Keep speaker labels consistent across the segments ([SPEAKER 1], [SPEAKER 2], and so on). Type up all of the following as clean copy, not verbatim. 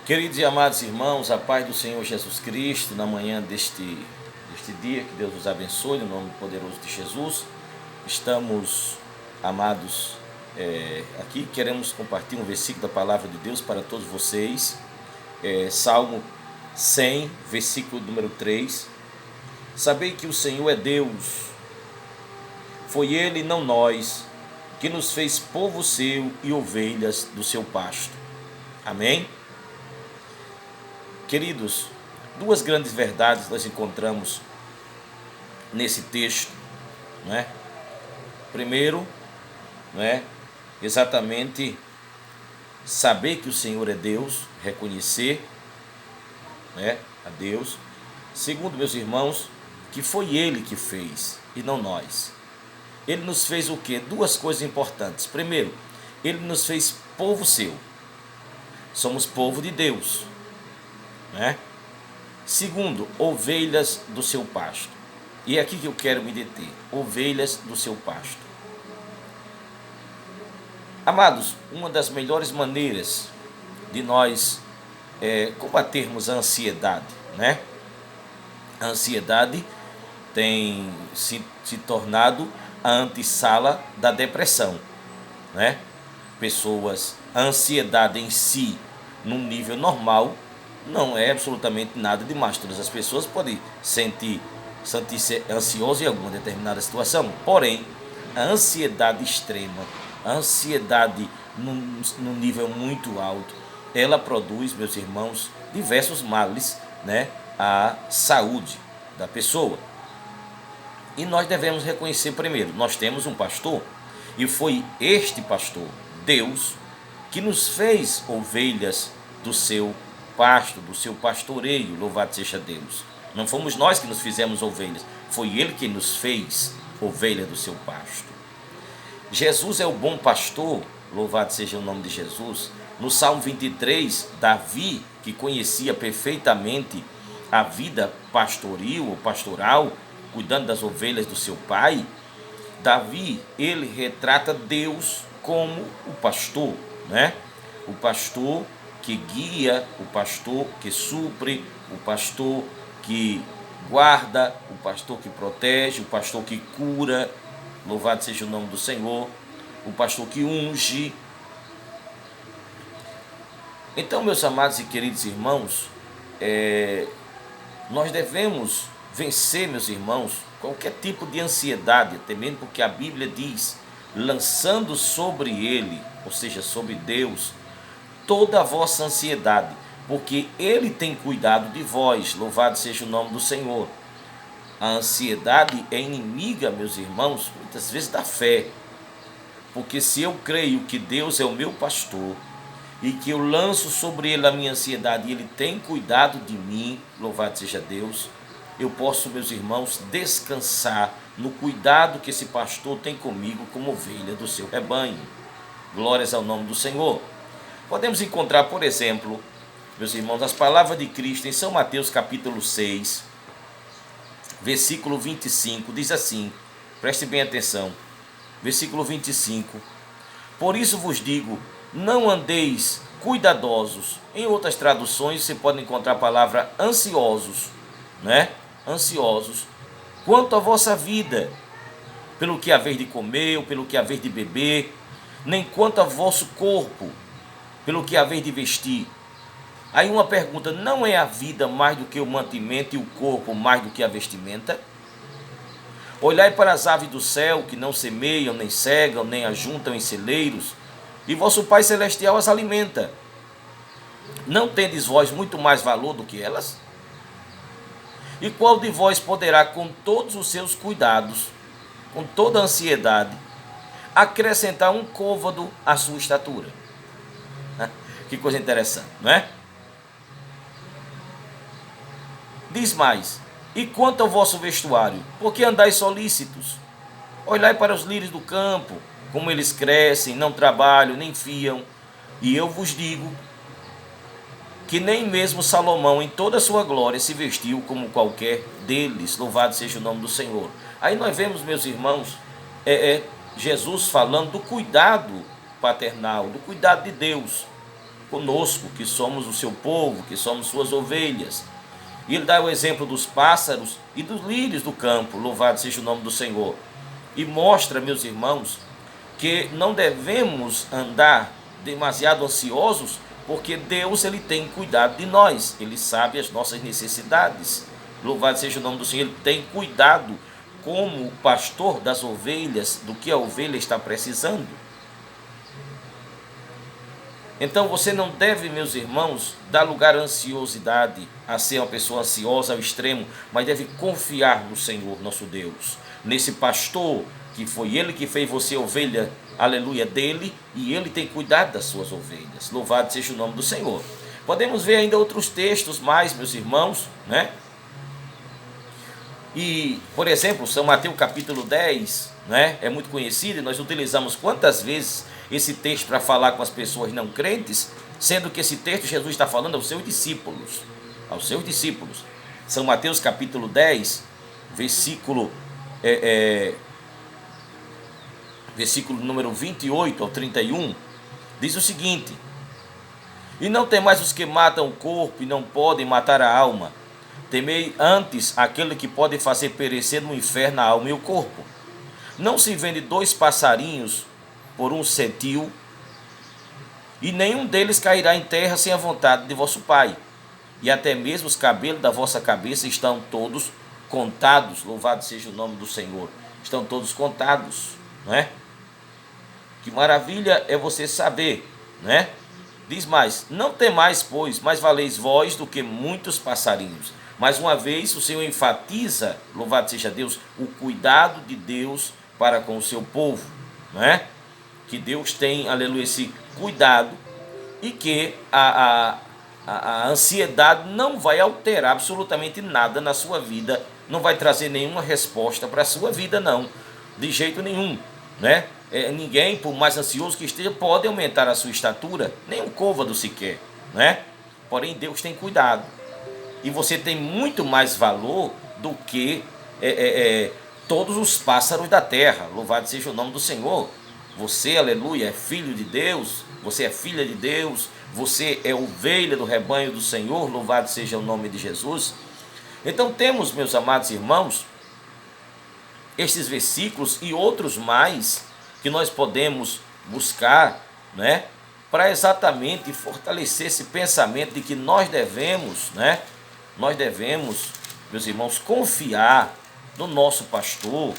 [SPEAKER 1] Queridos e amados irmãos, a paz do Senhor Jesus Cristo, na manhã deste dia, que Deus os abençoe, no nome poderoso de Jesus. Estamos, amados, aqui, queremos compartilhar um versículo da palavra de Deus para todos vocês. Salmo 100, versículo número 3. Sabei que o Senhor é Deus, foi Ele, não nós, que nos fez povo seu e ovelhas do seu pasto. Amém? Queridos, duas grandes verdades nós encontramos nesse texto, não é? Primeiro, não é? Exatamente saber que o Senhor é Deus, reconhecer, né, a Deus. Segundo, meus irmãos, que foi Ele que fez e não nós. Ele nos fez o quê? Duas coisas importantes. Primeiro, Ele nos fez povo seu. Somos povo de Deus, né? Segundo, ovelhas do seu pasto. E é aqui que eu quero me deter. Ovelhas do seu pasto. Amados, uma das melhores maneiras de nós combatermos a ansiedade, né? A ansiedade tem se tornado a antessala da depressão, né? A ansiedade em si, num nível normal, não é absolutamente nada demais. Todas as pessoas podem sentir-se ansioso em alguma determinada situação, porém, a ansiedade extrema, a ansiedade num nível muito alto, ela produz, meus irmãos, diversos males, né, à saúde da pessoa. E nós devemos reconhecer primeiro, nós temos um pastor, e foi este pastor, Deus, que nos fez ovelhas do seu pasto, do seu pastoreio, louvado seja Deus. Não fomos nós que nos fizemos ovelhas, foi Ele que nos fez ovelha do seu pasto. Jesus é o bom pastor, louvado seja o nome de Jesus. No Salmo 23, Davi, que conhecia perfeitamente a vida pastoril ou pastoral, cuidando das ovelhas do seu pai, Davi, ele retrata Deus como o pastor, né? O pastor que guia, o pastor que supre, o pastor que guarda, o pastor que protege, o pastor que cura, louvado seja o nome do Senhor, o pastor que unge. Então, meus amados e queridos irmãos, nós devemos vencer, meus irmãos, qualquer tipo de ansiedade, até mesmo porque a Bíblia diz, lançando sobre Ele, ou seja, sobre Deus, toda a vossa ansiedade, porque Ele tem cuidado de vós, louvado seja o nome do Senhor. A ansiedade é inimiga, meus irmãos, muitas vezes da fé, porque se eu creio que Deus é o meu pastor, e que eu lanço sobre Ele a minha ansiedade, e Ele tem cuidado de mim, louvado seja Deus, eu posso, meus irmãos, descansar no cuidado que esse pastor tem comigo como ovelha do seu rebanho. Glórias ao nome do Senhor. Podemos encontrar, por exemplo, meus irmãos, as palavras de Cristo em São Mateus capítulo 6, versículo 25, diz assim, preste bem atenção, versículo 25, por isso vos digo, não andeis cuidadosos. Em outras traduções você pode encontrar a palavra ansiosos, né? Ansiosos quanto à vossa vida, pelo que haver de comer ou pelo que haver de beber, nem quanto ao vosso corpo, pelo que haver de vestir. Aí uma pergunta, não é a vida mais do que o mantimento e o corpo mais do que a vestimenta? Olhai para as aves do céu, que não semeiam, nem cegam, nem ajuntam em celeiros, e vosso Pai Celestial as alimenta. Não tendes vós muito mais valor do que elas? E qual de vós poderá, com todos os seus cuidados, com toda a ansiedade, acrescentar um côvado à sua estatura? Que coisa interessante, não é? Diz mais, e quanto ao vosso vestuário, por que andais solícitos? Olhai para os lírios do campo, como eles crescem, não trabalham, nem fiam, e eu vos digo que nem mesmo Salomão, em toda a sua glória, se vestiu como qualquer deles, louvado seja o nome do Senhor. Aí nós vemos, meus irmãos, Jesus falando do cuidado paternal, do cuidado de Deus. conosco, que somos o seu povo, que somos suas ovelhas. E ele dá o exemplo dos pássaros e dos lírios do campo, louvado seja o nome do Senhor. E mostra, meus irmãos, que não devemos andar demasiado ansiosos, porque Deus ele tem cuidado de nós, ele sabe as nossas necessidades. Louvado seja o nome do Senhor, ele tem cuidado como pastor das ovelhas, do que a ovelha está precisando. Então você não deve, meus irmãos, dar lugar à ansiosidade, a ser uma pessoa ansiosa ao extremo, mas deve confiar no Senhor, nosso Deus, nesse pastor, que foi ele que fez você ovelha, aleluia, dele, e ele tem cuidado das suas ovelhas. Louvado seja o nome do Senhor. Podemos ver ainda outros textos mais, meus irmãos, né? E, por exemplo, São Mateus capítulo 10, né? É muito conhecido, e nós utilizamos quantas vezes esse texto para falar com as pessoas não crentes, sendo que esse texto Jesus está falando aos seus discípulos, São Mateus capítulo 10, versículo número 28 ao 31, diz o seguinte: e não temais os que matam o corpo e não podem matar a alma, temei antes aquele que pode fazer perecer no inferno a alma e o corpo. Não se vende 2 passarinhos por 1 centil, e nenhum deles cairá em terra sem a vontade de vosso Pai, e até mesmo os cabelos da vossa cabeça estão todos contados. Louvado seja o nome do Senhor. Estão todos contados, não é? Que maravilha é você saber, né? Diz mais: não temais, pois, mais valeis vós do que muitos passarinhos. Mais uma vez o Senhor enfatiza, louvado seja Deus, o cuidado de Deus para com o seu povo, não é? Que Deus tem, aleluia, esse cuidado, e que a ansiedade não vai alterar absolutamente nada na sua vida, não vai trazer nenhuma resposta para a sua vida, não, de jeito nenhum, né? Ninguém, por mais ansioso que esteja, pode aumentar a sua estatura, nem um côvado sequer, né? Porém, Deus tem cuidado, e você tem muito mais valor do que todos os pássaros da terra. Louvado seja o nome do Senhor. Você, aleluia, é filho de Deus, você é filha de Deus, você é ovelha do rebanho do Senhor, louvado seja o nome de Jesus. Então temos, meus amados irmãos, estes versículos e outros mais que nós podemos buscar, né, para exatamente fortalecer esse pensamento de que nós devemos, meus irmãos, confiar no nosso pastor,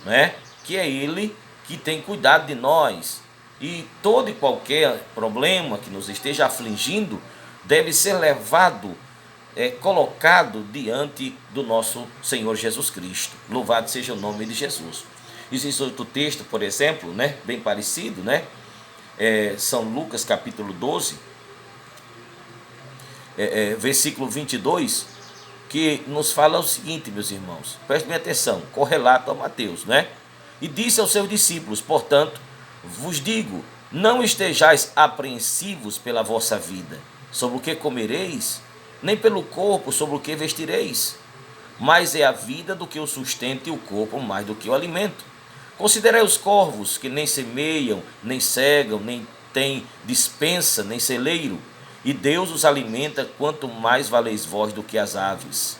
[SPEAKER 1] né, que é ele que tem cuidado de nós, e todo e qualquer problema que nos esteja afligindo deve ser levado, colocado diante do nosso Senhor Jesus Cristo. Louvado seja o nome de Jesus. Existe outro texto, por exemplo, né, bem parecido, né? São Lucas capítulo 12, versículo 22, que nos fala o seguinte, meus irmãos, prestem atenção, correlato a Mateus, né? E disse aos seus discípulos: portanto, vos digo, não estejais apreensivos pela vossa vida, sobre o que comereis, nem pelo corpo, sobre o que vestireis. Mais é a vida do que o sustento, e o corpo mais do que o alimento. Considerai os corvos, que nem semeiam, nem cegam, nem têm despensa, nem celeiro, e Deus os alimenta, quanto mais valeis vós do que as aves.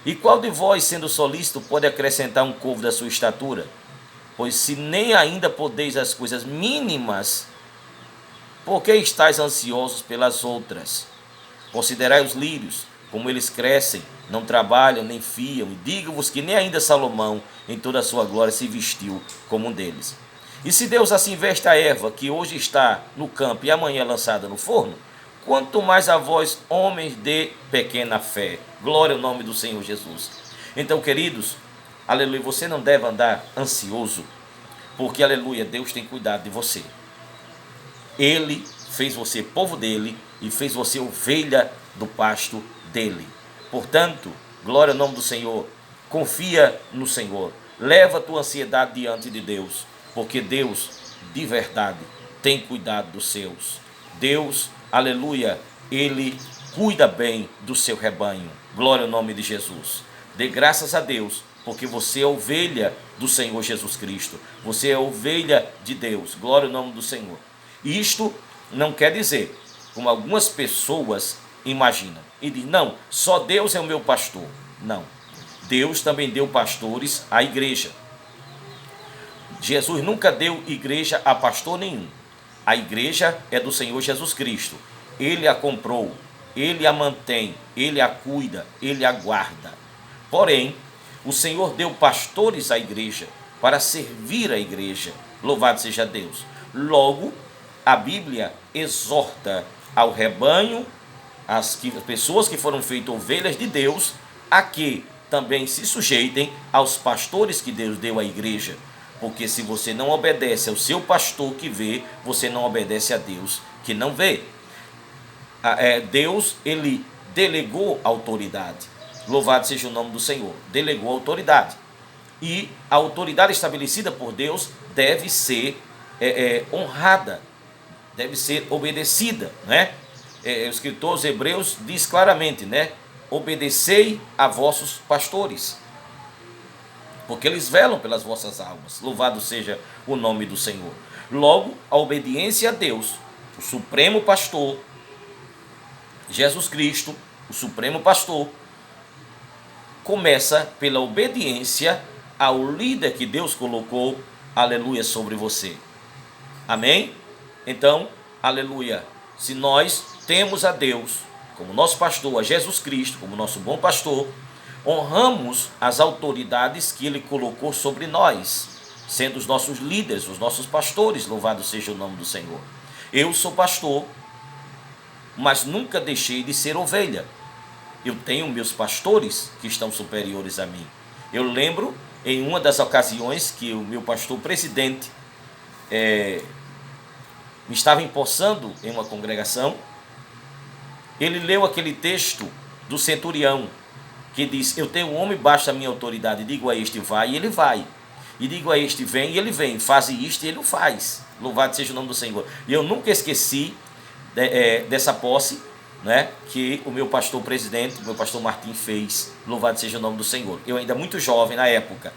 [SPEAKER 1] E qual de vós, sendo solícito, pode acrescentar um côvado da sua estatura? Pois se nem ainda podeis as coisas mínimas, por que estáis ansiosos pelas outras? Considerai os lírios, como eles crescem, não trabalham, nem fiam, e digo-vos que nem ainda Salomão, em toda a sua glória, se vestiu como um deles. E se Deus assim veste a erva, que hoje está no campo e amanhã é lançada no forno, quanto mais a vós, homens de pequena fé. Glória ao nome do Senhor Jesus. Então, queridos, aleluia, você não deve andar ansioso, porque, aleluia, Deus tem cuidado de você. Ele fez você povo dele e fez você ovelha do pasto dele. Portanto, glória ao nome do Senhor, confia no Senhor, leva a tua ansiedade diante de Deus, porque Deus, de verdade, tem cuidado dos seus. Deus, aleluia, Ele cuida bem do seu rebanho. Glória ao nome de Jesus. Dê graças a Deus, porque você é ovelha do Senhor Jesus Cristo. Você é ovelha de Deus. Glória ao nome do Senhor. Isto não quer dizer, como algumas pessoas imaginam, e diz, não, só Deus é o meu pastor. Não, Deus também deu pastores à igreja. Jesus nunca deu igreja a pastor nenhum. A igreja é do Senhor Jesus Cristo. Ele a comprou, Ele a mantém, Ele a cuida, Ele a guarda. Porém, o Senhor deu pastores à igreja para servir a igreja. Louvado seja Deus. Logo, a Bíblia exorta ao rebanho, as pessoas que foram feitas ovelhas de Deus, a que também se sujeitem aos pastores que Deus deu à igreja. Porque se você não obedece ao seu pastor que vê, você não obedece a Deus que não vê. Deus, ele delegou autoridade. Louvado seja o nome do Senhor. Delegou autoridade. E a autoridade estabelecida por Deus deve ser honrada, deve ser obedecida, né? O escritor aos Hebreus diz claramente, né? Obedecei a vossos pastores, porque eles velam pelas vossas almas. Louvado seja o nome do Senhor. Logo, a obediência a Deus, o supremo pastor, Jesus Cristo, o supremo pastor, começa pela obediência ao líder que Deus colocou, aleluia, sobre você. Amém? Então, aleluia, se nós temos a Deus como nosso pastor, a Jesus Cristo como nosso bom pastor, honramos as autoridades que Ele colocou sobre nós, sendo os nossos líderes, os nossos pastores, louvado seja o nome do Senhor. Eu sou pastor, mas nunca deixei de ser ovelha. Eu tenho meus pastores que estão superiores a mim. Eu lembro em uma das ocasiões que o meu pastor presidente me estava empossando em uma congregação. Ele leu aquele texto do centurião, que diz, eu tenho um homem baixo da minha autoridade, digo a este vai e ele vai, e digo a este vem e ele vem, faze isto e ele o faz. Louvado seja o nome do Senhor. E eu nunca esqueci dessa posse, né, que o meu pastor presidente, o meu pastor Martim fez. Louvado seja o nome do Senhor. Eu ainda muito jovem na época,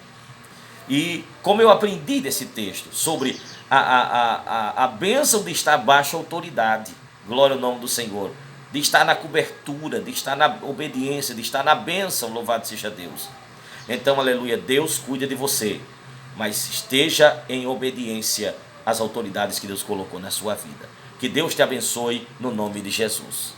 [SPEAKER 1] e como eu aprendi desse texto sobre a bênção de estar abaixo da autoridade, glória ao nome do Senhor, de estar na cobertura, de estar na obediência, de estar na bênção, louvado seja Deus. Então, aleluia, Deus cuida de você, mas esteja em obediência às autoridades que Deus colocou na sua vida. Que Deus te abençoe no nome de Jesus.